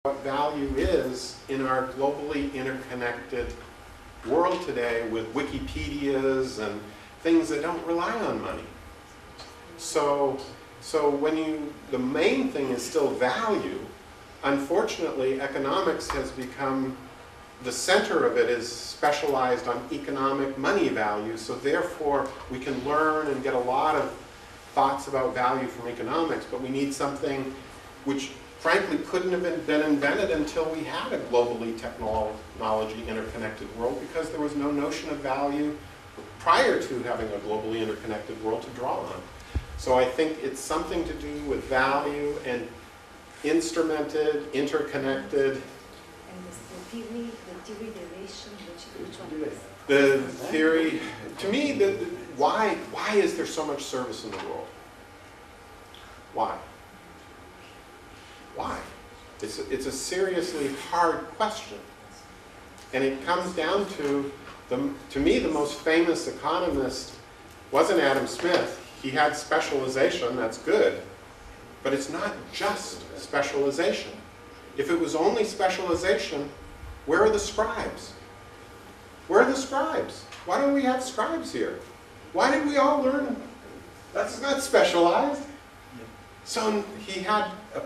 what value is in our globally interconnected world today with Wikipedias and things that don't rely on money. So when the main thing is still value, unfortunately economics has become, the center of it is specialized on economic money value, so therefore we can learn and get a lot of thoughts about value from economics, but we need something which frankly couldn't have been invented until we had a globally technology interconnected world, because there was no notion of value prior to having a globally interconnected world to draw on. So I think it's something to do with value and instrumented, interconnected. And the theory derivation, which one is? The theory, to me, why is there so much service in the world? Why? Why? It's a seriously hard question. And it comes down to me, the most famous economist wasn't Adam Smith. He had specialization, that's good. But it's not just specialization. If it was only specialization, where are the scribes? Where are the scribes? Why don't we have scribes here? Why did we all learn? That's not specialized. So he had a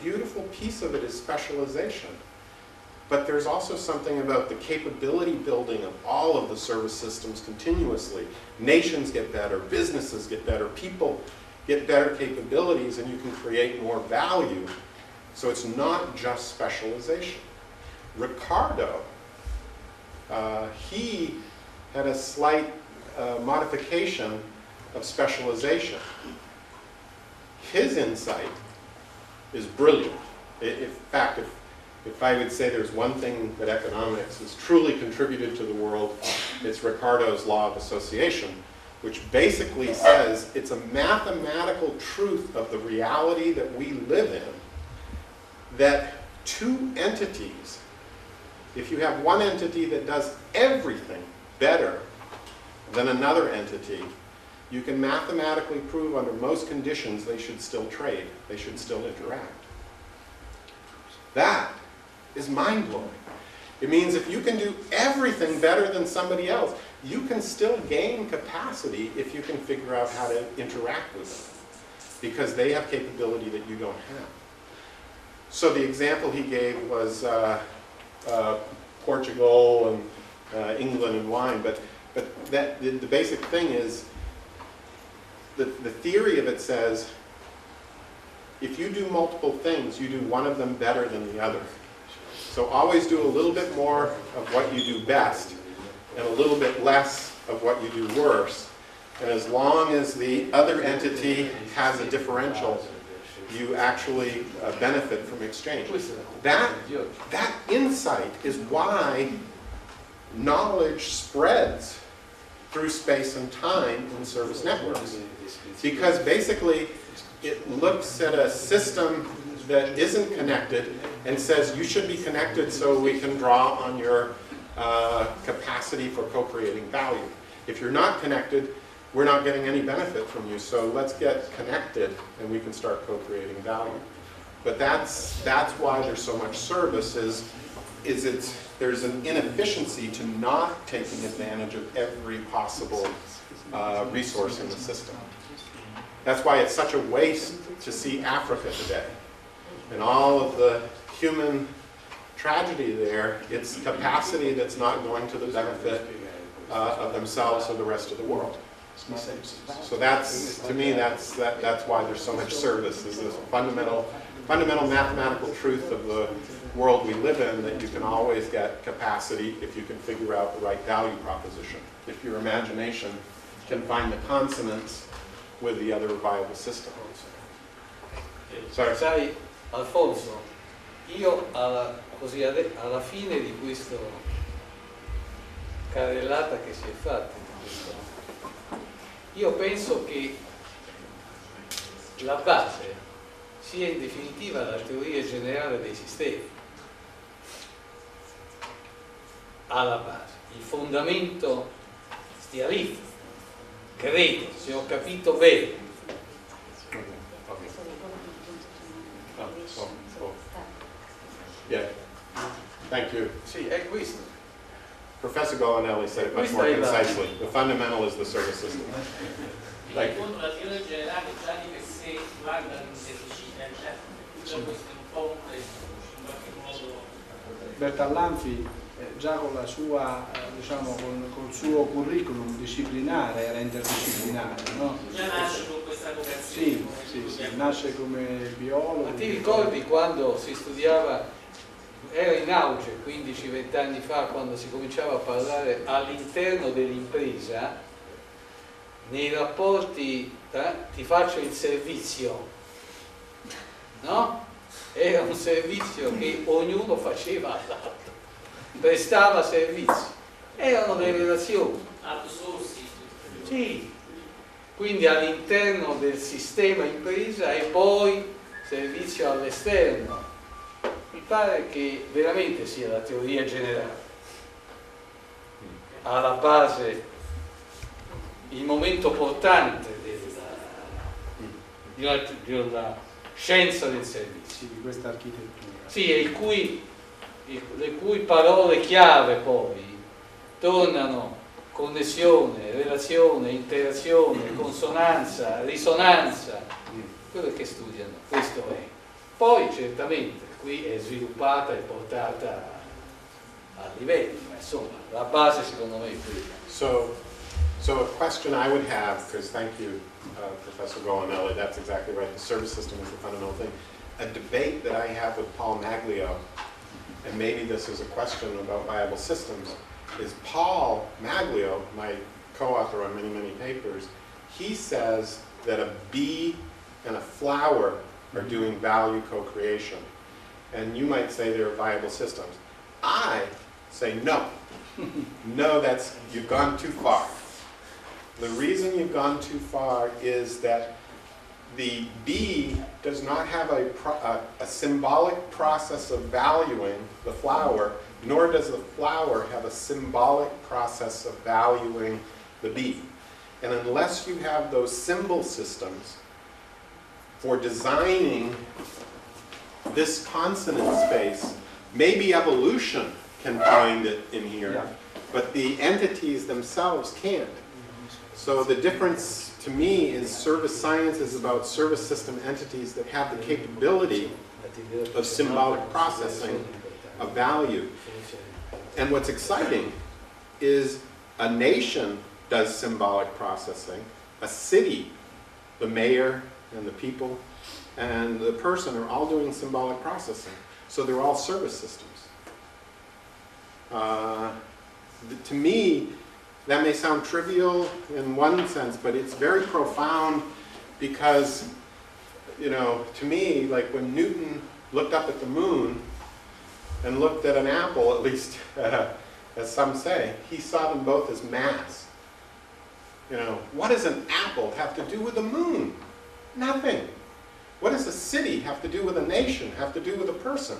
beautiful piece of it is specialization. But there's also something about the capability building of all of the service systems continuously. Nations get better, businesses get better, people get better capabilities, and you can create more value. So it's not just specialization. Ricardo, he had a slight modification of specialization. His insight is brilliant. In fact, if I would say there's one thing that economics has truly contributed to the world, it's Ricardo's law of association, which basically says it's a mathematical truth of the reality that we live in, that two entities, if you have one entity that does everything better than another entity, you can mathematically prove under most conditions they should still trade, they should still interact. That is mind-blowing. It means if you can do everything better than somebody else, you can still gain capacity if you can figure out how to interact with them, because they have capability that you don't have. So the example he gave was Portugal and England and wine, but the basic thing is, the theory of it says, if you do multiple things, you do one of them better than the other. So always do a little bit more of what you do best and a little bit less of what you do worse. And as long as the other entity has a differential, you actually benefit from exchange. That insight is why knowledge spreads through space and time in service networks. Because basically, it looks at a system that isn't connected and says you should be connected so we can draw on your capacity for co-creating value. If you're not connected, we're not getting any benefit from you, so let's get connected and we can start co-creating value. But that's why there's so much service, there's an inefficiency to not taking advantage of every possible resource in the system. That's why it's such a waste to see Africa today. And all of the human tragedy there, it's capacity that's not going to the benefit of themselves or the rest of the world. So to me, that's why there's so much service, is this fundamental mathematical truth of the world we live in, that you can always get capacity if you can figure out the right value proposition. If your imagination can find the consonants with the other viable system. Sorry. Sai, Alfonso, io alla fine di questa carrellata che si è fatta, io penso che la base sia in definitiva la teoria generale dei sistemi. Alla base, il fondamento stia lì, credo, se ho capito bene. Yeah. Thank you. Sì, è questo. Professor Golanelli said it much more concisely. The fundamental is the service system. Thank you. La teoria generale già di per sé guarda l'inseticità, tutto questo è un po' complesso, in qualche modo. Bertallanfi già con la sua, diciamo, col suo curriculum disciplinare era interdisciplinare, no? Già nasce con questa vocazione. Sì, nasce come biologo. Ma ti ricordi quando si studiava, era in auge 15-20 anni fa, quando si cominciava a parlare all'interno dell'impresa, nei rapporti, ti faccio il servizio, no? Era un servizio che ognuno faceva all'altro, prestava servizi, erano delle relazioni. Outsourcing. Sì, quindi all'interno del sistema impresa e poi servizio all'esterno. Mi pare che veramente sia la teoria generale alla base, il momento portante di una scienza del servizio. Sì, di questa architettura. Sì, e le cui parole chiave poi tornano connessione, relazione, interazione, consonanza, risonanza, quello che studiano, questo è. Poi certamente qui è sviluppata e portata a livelli, ma insomma la base secondo me è quella. So a question I would have, because thank you, Professor Golanelli, that's exactly right, the service system is the fundamental thing. A debate that I have with Paul Maglio, and maybe this is a question about viable systems, is Paul Maglio, my co-author on many, many papers, he says that a bee and a flower are doing value co-creation. And you might say they're viable systems. I say no. No, you've gone too far. The reason you've gone too far is that the bee does not have a symbolic process of valuing the flower, nor does the flower have a symbolic process of valuing the bee. And unless you have those symbol systems for designing this consonant space, maybe evolution can find it in here, but the entities themselves can't. So the difference to me is service science is about service system entities that have the capability of symbolic processing of value. And what's exciting is a nation does symbolic processing, a city, the mayor and the people and the person are all doing symbolic processing. So they're all service systems. To me, that may sound trivial in one sense, but it's very profound because, you know, to me, like when Newton looked up at the moon and looked at an apple, at least as some say, he saw them both as mass. You know, what does an apple have to do with the moon? Nothing. What does a city have to do with a nation, have to do with a person?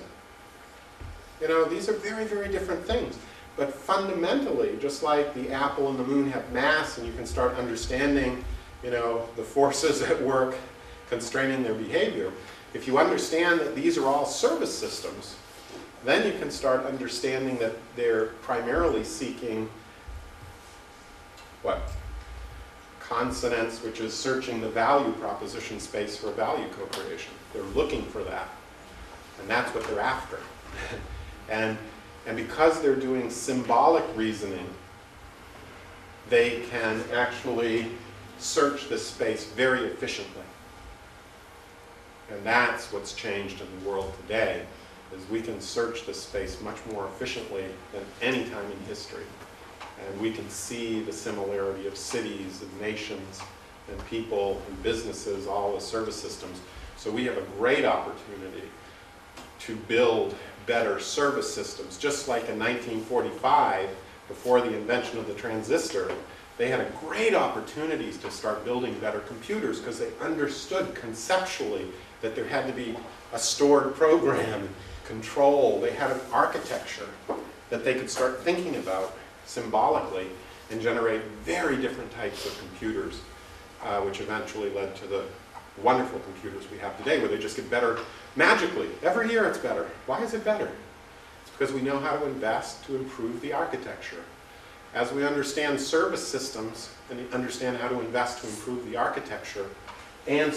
You know, these are very, very different things. But fundamentally, just like the apple and the moon have mass and you can start understanding, you know, the forces at work constraining their behavior, if you understand that these are all service systems, then you can start understanding that they're primarily seeking, what? Consonance, which is searching the value proposition space for value co-creation. They're looking for that. And that's what they're after. And because they're doing symbolic reasoning, they can actually search this space very efficiently. And that's what's changed in the world today, is we can search this space much more efficiently than any time in history. And we can see the similarity of cities and nations and people and businesses, all as service systems. So we have a great opportunity to build better service systems. Just like in 1945, before the invention of the transistor, they had a great opportunity to start building better computers because they understood conceptually that there had to be a stored program, control. They had an architecture that they could start thinking about symbolically and generate very different types of computers, which eventually led to the wonderful computers we have today, where they just get better magically. Every year it's better. Why is it better? because we know how to invest to improve the architecture. As we understand service systems and understand how to invest to improve the architecture, and